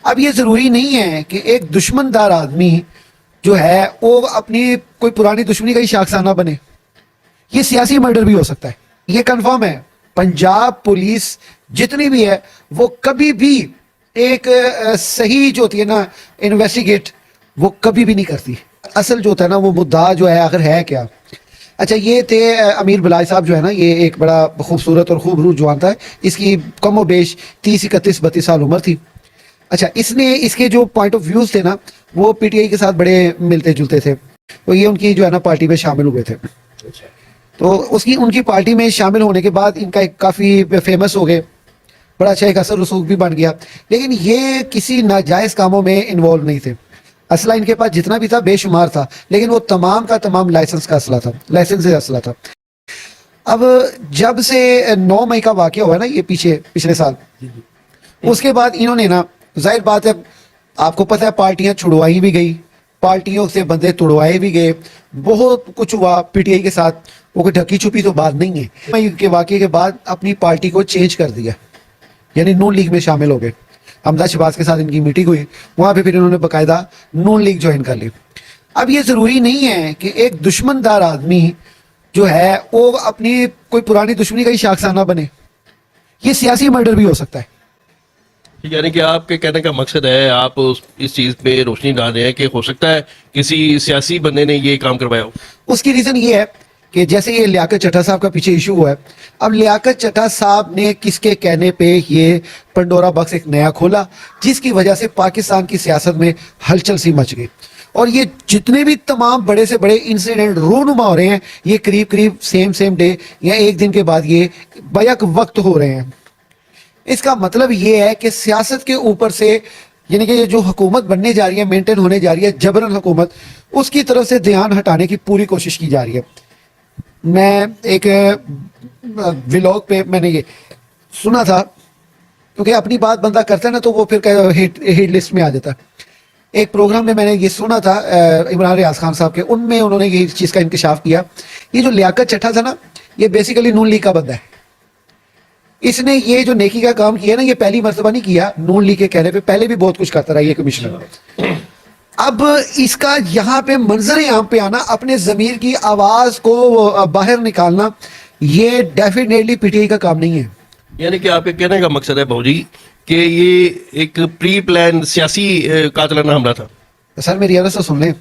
اب یہ ضروری نہیں ہے کہ ایک دشمن دار آدمی جو ہے وہ اپنی کوئی پرانی دشمنی کا ہی شاخسانہ بنے. یہ سیاسی مرڈر بھی ہو سکتا ہے, یہ کنفرم ہے. پنجاب پولیس جتنی بھی ہے وہ کبھی بھی ایک صحیح جو ہوتی ہے نا انویسٹیگیٹ, وہ کبھی بھی نہیں کرتی. اصل جو ہوتا ہے نا وہ مدعا جو ہے آخر ہے کیا. اچھا, یہ تھے امیر بلاج صاحب جو ہے نا, یہ ایک بڑا خوبصورت اور خوب روح جوان تھا. اس کی کم و بیش 30 31 32 سال عمر تھی. اچھا, اس نے اس کے جو پوائنٹ آف ویوز تھے نا وہ پی ٹی آئی کے ساتھ بڑے ملتے جلتے تھے. تو یہ ان کی جو ہے نا پارٹی میں شامل ہوئے تھے. تو ان کی پارٹی میں شامل ہونے کے بعد ان کا ایک کافی فیمس ہو گئے, بڑا اچھا ایک اثر رسوخ بھی بن گیا. لیکن یہ کسی ناجائز کاموں میں انوالو نہیں تھے. اسلحہ ان کے پاس جتنا بھی تھا بے شمار تھا, لیکن وہ تمام کا تمام لائسنس کا اسلحہ تھا, لائسنس سے اسلحہ تھا. اب جب سے 9 مئی کا واقعہ ہوا ہے نا, یہ پچھلے سال, اس کے بعد انہوں نے نا, ظاہر بات ہے آپ کو پتہ ہے, پارٹیاں چھڑوائی بھی گئی, پارٹیوں سے بندے توڑوائے بھی گئے, بہت کچھ ہوا پی ٹی آئی کے ساتھ. وہ کوئی ڈھکی چھپی تو بات نہیں ہے. مئی کے واقعے کے بعد اپنی پارٹی کو چینج کر دیا, یعنی نون لیگ میں شامل ہو گئے. امداد شہباز کے ساتھ ان کی میٹنگ ہوئی, وہاں پہ پھر انہوں نے باقاعدہ نون لیگ جوائن کر لی. اب یہ ضروری نہیں ہے کہ ایک دشمن دار آدمی جو ہے وہ اپنی کوئی پرانی دشمنی کا ہی شاخسانہ بنے. یہ سیاسی مرڈر بھی ہو سکتا ہے. یعنی کہ آپ کے کہنے کا مقصد ہے, آپ اس چیز پہ روشنی ڈال رہے ہیں کہ ہو سکتا ہے کسی سیاسی بندے نے یہ کام کروایا ہو. اس کی ریزن یہ ہے کہ جیسے یہ لیاقت چٹھا صاحب کا پیچھے ایشو ہوا ہے, اب لیاقت چٹھا صاحب نے کس کے کہنے پہ یہ پنڈورا باکس ایک نیا کھولا, جس کی وجہ سے پاکستان کی سیاست میں ہلچل سی مچ گئی. اور یہ جتنے بھی تمام بڑے سے بڑے انسیڈنٹ رونما ہو رہے ہیں, یہ قریب سیم ڈے یا ایک دن کے بعد یہ بیک وقت ہو رہے ہیں. اس کا مطلب یہ ہے کہ سیاست کے اوپر سے, یعنی کہ جو حکومت بننے جا رہی ہے, مینٹین ہونے جا رہی ہے جبرن حکومت, اس کی طرف سے دھیان ہٹانے کی پوری کوشش کی جا رہی ہے. میں ایک ولاگ پہ میں نے یہ سنا تھا, کیونکہ اپنی بات بندہ کرتا ہے نا تو وہ پھر ہٹ لسٹ میں آ جاتا ہے. ایک پروگرام میں نے یہ سنا تھا عمران ریاض خان صاحب کے, ان میں انہوں نے یہ چیز کا انکشاف کیا. یہ جو لیاقت چٹھا تھا نا, یہ بیسیکلی نون لیگ کا بندہ ہے. اس نے یہ جو نیکی کا کام کیا نا, یہ پہلی مرتبہ نہیں کیا نون لیگ کے کہنے پہ, پہلے بھی بہت کچھ کرتا رہا یہ کمشنر. اب اس کا یہاں پہ منظر عام پہ آنا, اپنے ضمیر کی آواز کو باہر نکالنا, یہ ڈیفینیٹلی پی ٹی آئی کا کام نہیں ہے. یعنی کہ آپ کے کہنے کا مقصد ہے بھاؤ جی کہ یہ ایک پری پلان سیاسی قاتلانہ حملہ تھا. سر میری عرض تو سن لیں.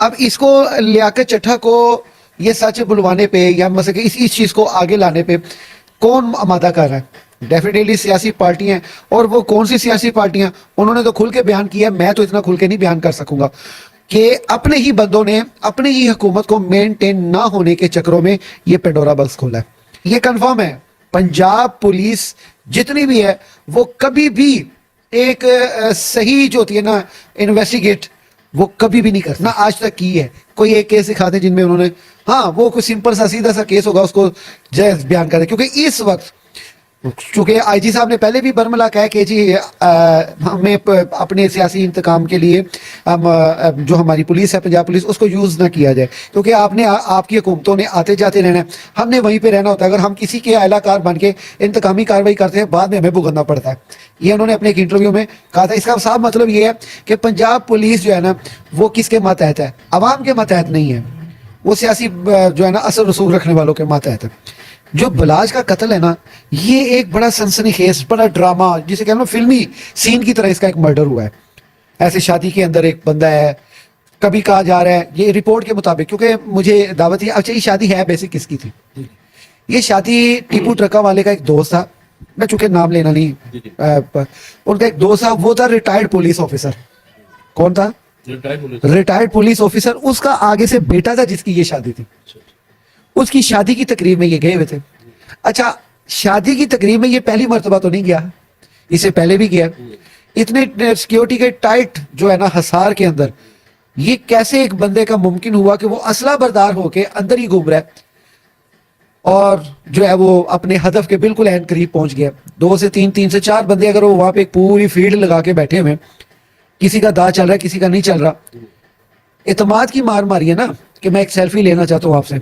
اب اس کو لیاقت چٹھا کو یہ سچ بلوانے پہ یا مثلا کہ اس چیز کو آگے لانے پہ کون آمادہ کر رہا ہے؟ ڈیفینیٹلی سیاسی پارٹیاں. اور وہ کون سی سیاسی پارٹیاں؟ انہوں نے تو کھل کے بیان کیا, میں تو اتنا کھل کے نہیں بیان کر سکوں گا, کہ اپنے ہی بندوں نے اپنی ہی حکومت کو مینٹین نہ ہونے کے چکروں میں یہ پینڈورا باکس کھولا ہے. یہ کنفرم ہے پنجاب پولیس جتنی بھی ہے وہ کبھی بھی ایک صحیح جو ہوتی ہے نا انویسٹیگیٹ, وہ کبھی بھی نہیں کرتا, نہ آج تک کی ہے. کوئی ایک کیس دکھاتے جن میں انہوں نے, ہاں وہ کوئی سمپل سا سیدھا سا کیس ہوگا, اس کو جائز بیان کرے. کیونکہ اس وقت چونکہ آئی جی صاحب نے پہلے بھی برملا کہا کہ جی ہمیں اپنے سیاسی انتقام کے لیے جو ہماری پولیس ہے پنجاب پولیس, اس کو یوز نہ کیا جائے, کیونکہ آپ کی حکومتوں نے آتے جاتے رہنا ہے, ہم نے وہیں پہ رہنا ہوتا ہے. اگر ہم کسی کے اعلیٰ کار بن کے انتقامی کاروائی کرتے ہیں, بعد میں ہمیں بھگتنا پڑتا ہے. یہ انہوں نے اپنے ایک انٹرویو میں کہا تھا. اس کا صاف مطلب یہ ہے کہ پنجاب پولیس جو ہے نا وہ کس کے ماتحت ہے؟ عوام کے ماتحت نہیں ہے, وہ سیاسی جو ہے نا اثر رسوخ رکھنے والوں کے ماتحت ہے. جو بلاج کا قتل ہے نا, یہ ایک بڑا سنسنی خیز, بڑا ڈرامہ, جسے کہنا فلمی سین کی طرح اس کا ایک مرڈر ہوا ہے. ایسے شادی کے اندر ایک بندہ ہے, کبھی کہا جا رہا ہے یہ رپورٹ کے مطابق, کیونکہ مجھے دعوت تھی. اچھا, یہ شادی ہے بیسک کس کی تھی؟ یہ شادی ٹیپو ٹرکا والے کا ایک دوست تھا, میں چونکہ نام لینا نہیں, ان کا ایک دوست تھا, وہ تھا ریٹائرڈ پولیس آفیسر. کون تھا؟ Retired police officer. اس کا آگے سے بیٹا تھا جس کی یہ شادی تھی. اس کی شادی کی تقریب میں یہ گئے ہوئے تھے. اچھا, شادی کی تقریب میں یہ پہلی مرتبہ تو نہیں گیا, اس سے پہلے بھی گیا. اتنے سیکیورٹی کے ٹائٹ جو ہے نا حصار کے اندر, یہ کیسے ایک بندے کا ممکن ہوا کہ وہ اسلحہ بردار ہو کے اندر ہی گھوم رہا ہے, اور جو ہے وہ اپنے ہدف کے بالکل عین قریب پہنچ گیا. 2 سے 3 سے 4 بندے اگر وہ وہاں پہ ایک پوری فیلڈ لگا کے بیٹھے ہوئے, کسی کا دا چل رہا ہے کسی کا نہیں چل رہا, اعتماد کی مار ماری ہے نا کہ میں ایک سیلفی لینا چاہتا ہوں آپ سے.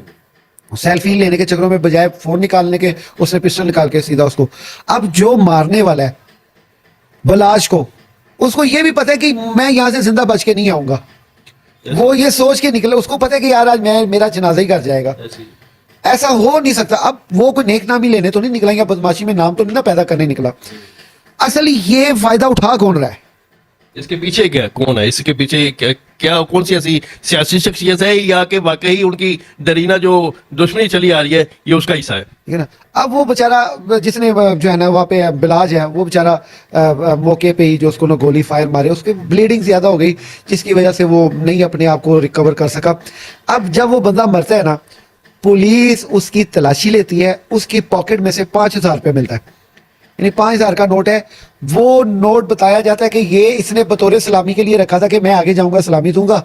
سیلفی لینے کے چکروں میں بجائے فون نکالنے کے, اس نے پسٹل نکال کے سیدھا اس کو. اب جو مارنے والا ہے بلاج کو, اس کو یہ بھی پتا ہے کہ میں یہاں سے زندہ بچ کے نہیں آؤں گا, وہ یہ سوچ کے نکلے, اس کو پتا ہے کہ یار آج میرا جنازہ ہی کر جائے گا. ایسا ہو نہیں سکتا. اب وہ کوئی نیک نامی لینے تو نہیں نکلا یا بدماشی میں نام تو نہیں نا پیدا کرنے نکلا. اصل یہ فائدہ اٹھا کون رہا ہے؟ اس کے پیچھے کیا کون ہے, اس کے پیچھے کیا کون سی ایسی سیاسی شخصیت ہے یا کہ واقعی ان کی درینہ جو دشمنی چلی آ رہی ہے یہ اس کا حصہ ہے؟ ٹھیک ہے نا. اب وہ بیچارہ جس نے جو ہے نا وہاں پہ بلاج ہے, وہ بیچارہ موقع پہ ہی جو اس کو گولی فائر مارے, اس کی بلیڈنگ زیادہ ہو گئی جس کی وجہ سے وہ نہیں اپنے آپ کو ریکور کر سکا. اب جب وہ بندہ مرتا ہے نا, پولیس اس کی تلاشی لیتی ہے, اس کی پاکٹ میں سے 5,000 روپے ملتا ہے, یعنی 5,000 کا نوٹ ہے. وہ نوٹ بتایا جاتا ہے کہ یہ اس نے بطور سلامی کے لیے رکھا تھا کہ میں آگے جاؤں گا سلامی دوں گا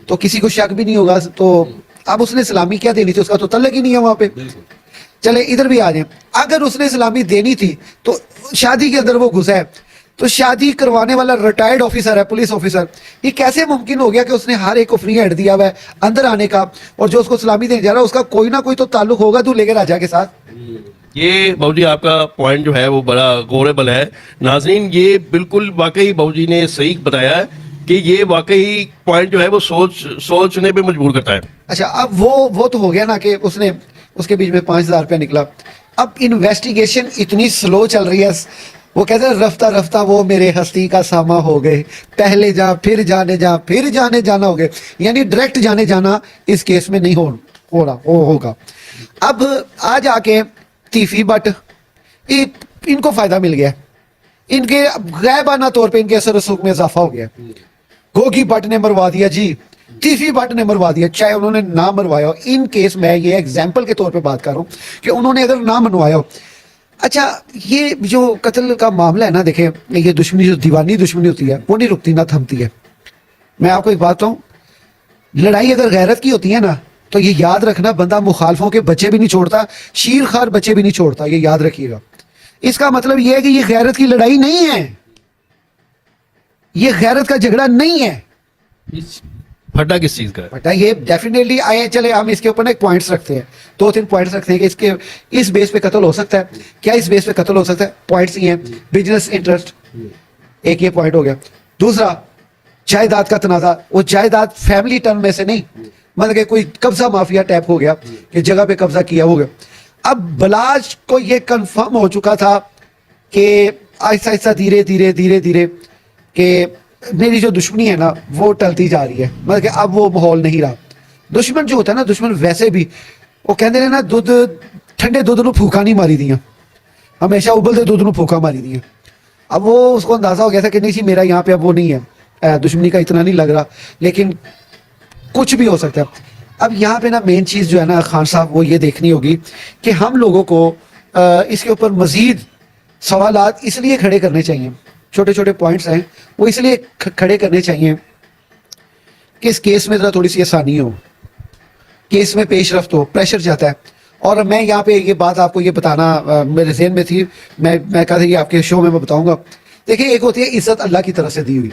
تو کسی کو شک بھی نہیں ہوگا. تو اب اس نے سلامی کیا دینی تھی, اس کا تو تعلق ہی نہیں ہے وہاں پہ. چلے ادھر بھی آ جائیں, اگر اس نے سلامی دینی تھی تو شادی کے اندر وہ گھسا ہے, تو شادی کروانے والا ریٹائرڈ آفیسر ہے, پولیس آفیسر, یہ کیسے ممکن ہو گیا کہ اس نے ہر ایک کو فری ہینڈ دیا ہوا ہے اندر آنے کا, اور جو اس کو سلامی دینے جا رہا ہے اس کا کوئی نہ کوئی تو تعلق ہوگا دولہے کے راجا کے ساتھ. یہ باؤ جی آپ کا پوائنٹ جو ہے وہ بڑا غوریبل ہے. ناظرین یہ بالکل واقعی باؤ جی نے صحیح بتایا ہے کہ یہ واقعی پوائنٹ جو ہے وہ سوچنے پہ مجبور کرتا ہے. اچھا, اب وہ تو ہو گیا نا کہ اس کے بیچ میں 5,000 روپیہ نکلا. اب انویسٹیگیشن اتنی سلو چل رہی ہے, وہ کہتے ہیں رفتہ رفتہ وہ میرے ہستی کا ساما ہو گئے, پہلے جا پھر جانے جا پھر جانے جانا ہو گئے, یعنی ڈائریکٹ جانے جانا اس کیس میں نہیں ہوگا. اب آج آ کے تیفی بٹ ان کو فائدہ مل گیا, ان کے غیبانہ طور پہ ان کے اثر رسوخ میں اضافہ ہو گیا. گوگی بٹ نے مروا دیا جی, تیفی بٹ نے مروا دیا, چاہے انہوں نے نہ مروایا ہو. ان کیس میں یہ ایگزامپل کے طور پہ بات کر رہا ہوں کہ انہوں نے اگر نہ منوایا ہو. اچھا, یہ جو قتل کا معاملہ ہے نا, دیکھیں یہ دشمنی جو دیوانی دشمنی ہوتی ہے وہ نہیں رکتی نہ تھمتی ہے. میں آپ کو ایک بات بتاؤں, لڑائی اگر غیرت کی ہوتی ہے نا تو یہ یاد رکھنا, بندہ مخالفوں کے بچے بھی نہیں چھوڑتا, شیر خار بچے بھی نہیں چھوڑتا, یہ یاد رکھیے گا. اس کا مطلب یہ ہے کہ یہ غیرت کی لڑائی نہیں ہے, یہ غیرت کا جھگڑا نہیں ہے. پھٹا کس چیز کا ہے؟ بٹا یہ ڈیفینیٹلی آئے, چلے ہم اس کے اوپر ایک پوائنٹس رکھتے ہیں, 2-3 پوائنٹس رکھتے ہیں کہ اس بیس پہ قتل ہو سکتا ہے. کیا اس بیس پہ قتل ہو سکتا ہے؟ پوائنٹس ہی ہیں, بزنس انٹرسٹ, ایک یہ پوائنٹ ہو گیا. دوسرا جائیداد کا تنازع, وہ جائیداد فیملی ٹرم میں سے نہیں, مطلب کہ کوئی قبضہ مافیا ٹیپ ہو گیا کہ جگہ پہ قبضہ کیا ہو گیا. اب بلاج کو یہ کنفرم ہو چکا تھا کہ آہستہ آہستہ دھیرے دھیرے دھیرے دھیرے کہ میری جو دشمنی ہے نا وہ ٹلتی جا رہی ہے, مطلب کہ اب وہ ماحول نہیں رہا. دشمن جو ہوتا ہے نا, دشمن ویسے بھی وہ کہتے ہیں نا, ٹھنڈے دودھ نو پھوکا نہیں ماری دیا, ہمیشہ ابلتے دودھ نو پھوکا ماری دیا. اب وہ اس کو اندازہ ہو گیا تھا کہ نہیں جی میرا یہاں پہ اب وہ نہیں ہے, دشمنی کا اتنا نہیں لگ رہا, لیکن کچھ بھی ہو سکتا ہے. اب یہاں پہ نا مین چیز جو ہے نا خان صاحب وہ یہ دیکھنی ہوگی کہ ہم لوگوں کو اس کے اوپر مزید سوالات اس لیے کھڑے کرنے چاہیے, چھوٹے چھوٹے پوائنٹس ہیں وہ اس لیے کھڑے کرنے چاہیے کہ اس کیس میں ذرا تھوڑی سی آسانی ہو, کیس میں پیش رفت ہو, پریشر جاتا ہے. اور میں یہاں پہ یہ بات آپ کو یہ بتانا میرے ذہن میں تھی, میں کہا تھا کہ آپ کے شو میں بتاؤں گا. دیکھیں ایک ہوتی ہے عزت اللہ کی طرف سے دی ہوئی,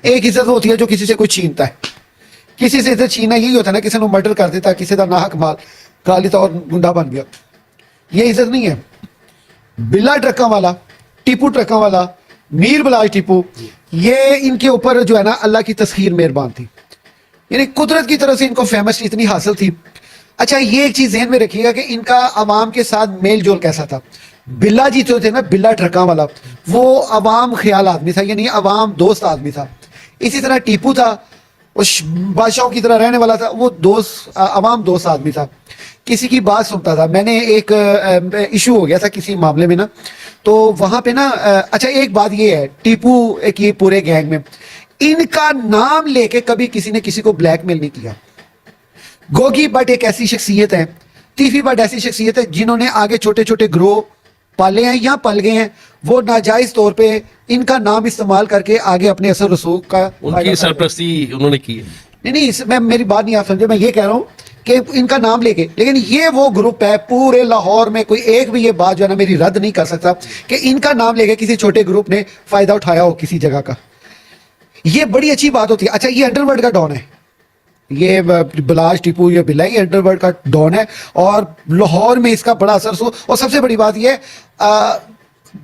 ایک عزت ہوتی ہے جو کسی سے کوئی چھینتا ہے. کسی سے عزت چھیننا یہی ہوتا ہے نا, کسی نے مرڈر کر دیتا, کسی کا ناحق مال کھا لیتا اور گنڈا بن گیا, یہ عزت نہیں ہے. بلا ٹرکاں والا, ٹیپو ٹرکاں والا, میر بلاج ٹیپو, یہ ان کے اوپر جو ہے نا اللہ کی تسخیر مہربان تھی, یعنی قدرت کی طرف سے ان کو فیمس اتنی حاصل تھی. اچھا یہ ایک چیز ذہن میں رکھیے گا کہ ان کا عوام کے ساتھ میل جول کیسا تھا. بلا جی جو تھے نا, بلا ٹرکاں والا, وہ عوام خیال آدمی تھا, یعنی عوام دوست آدمی تھا. اسی طرح ٹیپو تھا, وہ بادشاہوں کی طرح رہنے والا تھا, وہ عوام دوست آدمی تھا, کسی کی بات سنتا تھا. میں نے ایک ایشو ہو گیا تھا کسی معاملے میں نا, تو وہاں پہ نا اچھا ایک بات یہ ہے, ٹیپو کی پورے گینگ میں ان کا نام لے کے کبھی کسی نے کسی کو بلیک میل نہیں کیا. گوگی بٹ ایک ایسی شخصیت ہے, تیفی بٹ ایسی شخصیت ہے جنہوں نے آگے چھوٹے چھوٹے گروہ پالے ہیں یا پل گئے ہیں, وہ ناجائز طور پہ ان کا نام استعمال کر کے آگے اپنے اثر رسوخ کا ان کی سرپرستی انہوں نے کی ہے. نہیں میں میری بات نہیں آپ سمجھے, میں یہ کہہ رہا ہوں کہ ان کا نام لے کے, لیکن یہ وہ گروپ ہے پورے لاہور میں, کوئی ایک بھی یہ بات جو ہے نا میری رد نہیں کر سکتا کہ ان کا نام لے کے کسی چھوٹے گروپ نے فائدہ اٹھایا ہو کسی جگہ کا. یہ بڑی اچھی بات ہوتی ہے. اچھا یہ انڈر ورلڈ کا ڈان ہے, یہ بلاج ٹیپو, یہ بلا ہی انڈر ورلڈ کا ڈان ہے, اور لاہور میں اس کا بڑا اثر. اور سب سے بڑی بات یہ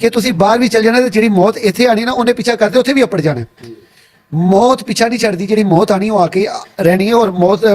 ਕਿ ਤੁਸੀਂ ਬਾਹਰ ਵੀ ਚੱਲ ਜਾਣਾ ਤੇ ਜਿਹੜੀ ਮੌਤ ਇੱਥੇ ਆਣੀ ਨਾ ਉਹਨੇ ਪਿੱਛਾ ਕਰਦੇ ਉੱਥੇ ਵੀ ਅਪੜ ਜਾਣਾ। ਮੌਤ ਪਿੱਛਾ ਨਹੀਂ ਛੱਡਦੀ, ਜਿਹੜੀ ਮੌਤ ਆਣੀ ਉਹ ਆ ਕੇ ਰਹਿਣੀ ਹੈ ਔਰ ਮੌਤ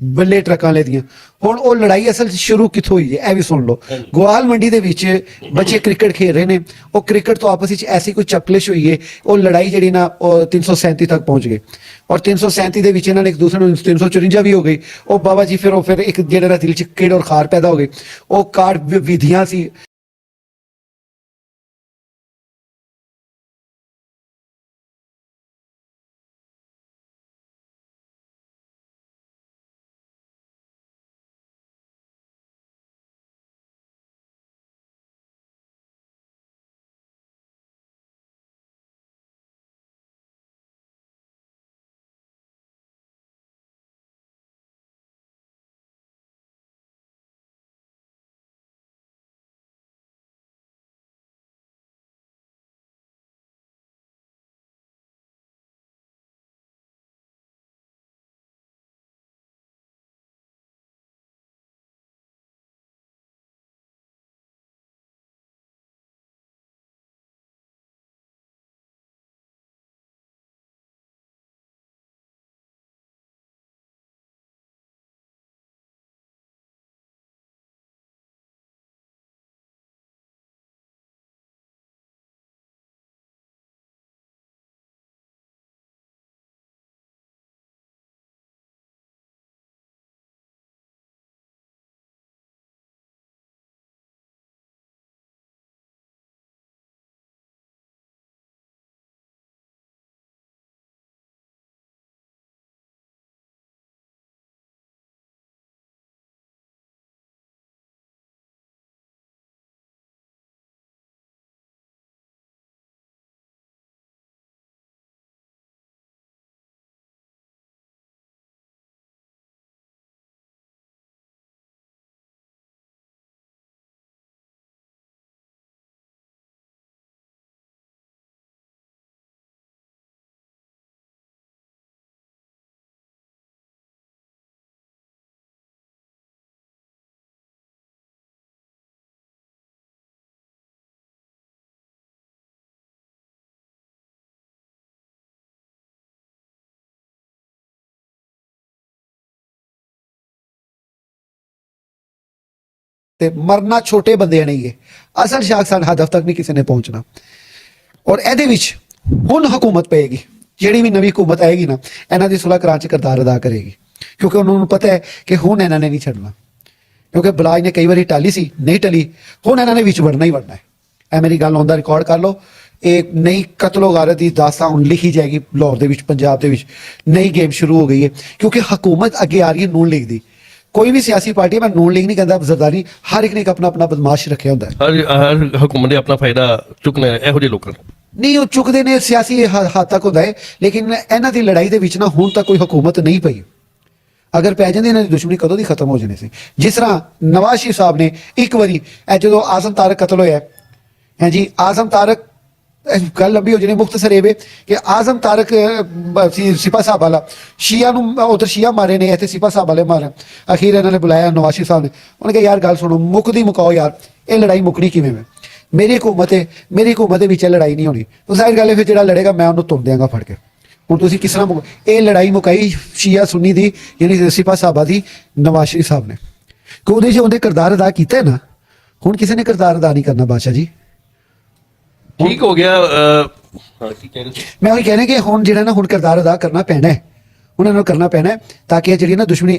ਬੱਲੇ ਟਰੱਕਾਂ ਵਾਲੇ ਦੀਆਂ। ਹੁਣ ਉਹ ਲੜਾਈ ਅਸਲ ਸ਼ੁਰੂ ਕਿੱਥੋਂ ਹੋਈ ਹੈ ਇਹ ਵੀ ਸੁਣ ਲਓ। ਗੋਆਲ ਮੰਡੀ ਦੇ ਵਿੱਚ ਬੱਚੇ ਕ੍ਰਿਕਟ ਖੇਡ ਰਹੇ ਨੇ, ਉਹ ਕ੍ਰਿਕਟ ਤੋਂ ਆਪਸ ਵਿੱਚ ਐਸੀ ਕੋਈ ਚਪਲਿਸ਼ ਹੋਈ ਹੈ, ਉਹ ਲੜਾਈ ਜਿਹੜੀ ਨਾ ਉਹ 337 ਤੱਕ ਪਹੁੰਚ ਗਏ। ਔਰ 337 ਦੇ ਵਿੱਚ ਇਹਨਾਂ ਨੇ ਇੱਕ ਦੂਸਰੇ ਨੂੰ 354 ਵੀ ਹੋ ਗਈ। ਉਹ ਬਾਬਾ ਜੀ ਫਿਰ ਇੱਕ ਜਿਹੜਾ ਦਿਲ ਚ ਕਿੜ ਔਰ ਖਾਰ ਪੈਦਾ ਹੋ ਗਈ। ਉਹ ਕਾਰ ਵਿਧੀਆਂ ਸੀ ਤੇ ਮਰਨਾ ਛੋਟੇ ਬੰਦਿਆਂ ਨੇ ਹੀ ਹੈ। ਅਸਲ ਸ਼ਖਸਾਨ ਹਦਫ ਤੱਕ ਨਹੀਂ ਕਿਸੇ ਨੇ ਪਹੁੰਚਣਾ। ਔਰ ਇਹਦੇ ਵਿੱਚ ਹੁਣ ਹਕੂਮਤ ਪਏਗੀ, ਜਿਹੜੀ ਵੀ ਨਵੀਂ ਹਕੂਮਤ ਆਏਗੀ ਨਾ, ਇਹਨਾਂ ਦੀ ਸੁਲ੍ਹਾ ਕਰਾਉਣ 'ਚ ਕਿਰਦਾਰ ਅਦਾ ਕਰੇਗੀ, ਕਿਉਂਕਿ ਉਹਨਾਂ ਨੂੰ ਪਤਾ ਹੈ ਕਿ ਹੁਣ ਇਹਨਾਂ ਨੇ ਨਹੀਂ ਛੱਡਣਾ, ਕਿਉਂਕਿ ਬਲਾਜ ਨੇ ਕਈ ਵਾਰੀ ਟਾਲੀ ਸੀ, ਨਹੀਂ ਟਲੀ, ਹੁਣ ਇਹਨਾਂ ਨੇ ਵਿੱਚ ਵੜਨਾ ਹੀ ਵੜਨਾ ਹੈ। ਇਹ ਮੇਰੀ ਗੱਲ ਆਉਂਦਾ ਰਿਕਾਰਡ ਕਰ ਲਓ। ਇਹ ਨਈ ਕਤਲੋ ਗਾਰਤ ਦੀ ਦਾਸਤਾਨ ਹੁਣ ਲਿਖੀ ਜਾਏਗੀ ਲਾਹੌਰ ਦੇ ਵਿੱਚ, ਪੰਜਾਬ ਦੇ ਵਿੱਚ ਨਈ ਗੇਮ ਸ਼ੁਰੂ ਹੋ ਗਈ ਹੈ, ਕਿਉਂਕਿ ਹਕੂਮਤ ਅੱਗੇ ਆ ਰਹੀ ਹੈ ਨੂਨ ਲੀਗ ਦੀ। ਕੋਈ ਵੀ ਸਿਆਸੀ ਪਾਰਟੀ, ਮੈਂ ਨੂਨ ਲੀਗ ਨਹੀਂ ਕਹਿੰਦਾ, ਜ਼ਰਦਾਰੀ, ਹਰ ਇੱਕ ਨੇ ਇੱਕ ਆਪਣਾ ਆਪਣਾ ਬਦਮਾਸ਼ ਰੱਖਿਆ ਹੁੰਦਾ ਹੈ। ਹਰ ਹਕੂਮਤ ਨੇ ਆਪਣਾ ਫਾਇਦਾ ਚੁੱਕਣਾ ਹੈ ਇਹੋ ਜਿਹੇ ਲੋਕਾਂ ਨੂੰ। ਨਹੀਂ, ਉਹ ਚੁੱਕਦੇ ਨੇ, ਸਿਆਸੀ ਹੱਦ ਤੱਕ ਹੁੰਦਾ ਹੈ, ਲੇਕਿਨ ਇਹਨਾਂ ਦੀ ਲੜਾਈ ਦੇ ਵਿੱਚ ਨਾ ਹੁਣ ਤੱਕ ਕੋਈ ਹਕੂਮਤ ਨਹੀਂ ਪਈ। ਅਗਰ ਪੈ ਜਾਂਦੀ ਇਹਨਾਂ ਦੀ ਦੁਸ਼ਮਣੀ ਕਦੋਂ ਦੀ ਖਤਮ ਹੋ ਜਾਣੀ ਸੀ। ਜਿਸ ਤਰ੍ਹਾਂ ਨਵਾਜ਼ ਸ਼ਰੀਫ ਸਾਹਿਬ ਨੇ ਇੱਕ ਵਾਰੀ ਇਹ ਜਦੋਂ ਆਜ਼ਮ ਤਾਰਕ ਕਤਲ ਹੋਇਆ ਹੈ ਜੀ, ਆਜ਼ਮ ਤਾਰਕ ਗੱਲ ਲੰਬੀ ਹੋ ਜਾਣੀ, ਮੁਖਤਸਰ ਇਹ ਵੇ ਕਿ ਆਜ਼ਮ ਤਾਰਕ ਸਿਪਾ ਸਾਹਿਬ ਵਾਲਾ ਸ਼ੀਆ ਨੂੰ, ਉਧਰ ਸ਼ੀਆ ਮਾਰੇ ਨੇ, ਇੱਥੇ ਸਿਪਾ ਸਾਹਿਬ ਵਾਲੇ ਮਾਰੇ। ਅਖੀਰ ਇਹਨਾਂ ਨੇ ਬੁਲਾਇਆ ਨਵਾਜ਼ ਸ਼ਰੀਫ ਸਾਹਿਬ ਨੇ, ਉਹਨੇ ਕਿਹਾ ਯਾਰ ਗੱਲ ਸੁਣੋ, ਮੁੱਕਦੀ ਮੁਕਾਓ ਯਾਰ, ਇਹ ਲੜਾਈ ਮੁੱਕਣੀ ਕਿਵੇਂ ਹੈ? ਮੇਰੀ ਹਕੂਮਤ ਹੈ, ਮੇਰੀ ਹਕੂਮਤ ਦੇ ਵਿੱਚ ਇਹ ਲੜਾਈ ਨਹੀਂ ਹੋਣੀ। ਤਾਂ ਜ਼ਾਹਿਰ ਗੱਲ ਹੈ ਫਿਰ ਜਿਹੜਾ ਲੜੇਗਾ ਮੈਂ ਉਹਨੂੰ ਤੁੰਨ ਦਿਆਂਗਾ ਫੜ ਕੇ। ਹੁਣ ਤੁਸੀਂ ਕਿਸ ਤਰ੍ਹਾਂ ਇਹ ਲੜਾਈ ਮੁਕਾਈ ਸ਼ੀਆ ਸੁੰਨੀ ਦੀ, ਯਾਨੀ ਸਿਪਾ ਸਾਹਿਬਾ ਦੀ, ਨਵਾਜ਼ ਸ਼ਰੀਫ ਸਾਹਿਬ ਨੇ, ਕਿ ਉਹਦੇ 'ਚ ਉਹਦੇ ਕਿਰਦਾਰ ਅਦਾ ਕੀਤਾ ਹੈ ਨਾ। ਹੁਣ ਕਿਸੇ ਨੇ ਕਿਰਦਾਰ ਅਦਾ ਨਹੀਂ ਕਰਨਾ ਬਾਦਸ਼ਾਹ ਜੀ। ਠੀਕ ਹੋ ਗਿਆ। ਹਾਂ, ਕੀ ਕਹਿ ਰਹੇ ਸੀ? ਮੈਂ ਉਹੀ ਕਹਿਣਾ ਕਿ ਹੁਣ ਜਿਹੜਾ ਨਾ ਹੁਣ ਕਿਰਦਾਰ ਅਦਾ ਕਰਨਾ ਪੈਣਾ ਹੈ, ਉਹਨਾਂ ਨੂੰ ਕਰਨਾ ਪੈਣਾ ਹੈ, ਤਾਂ ਕਿ ਇਹ ਜਿਹੜੀ ਨਾ ਦੁਸ਼ਮਣੀ।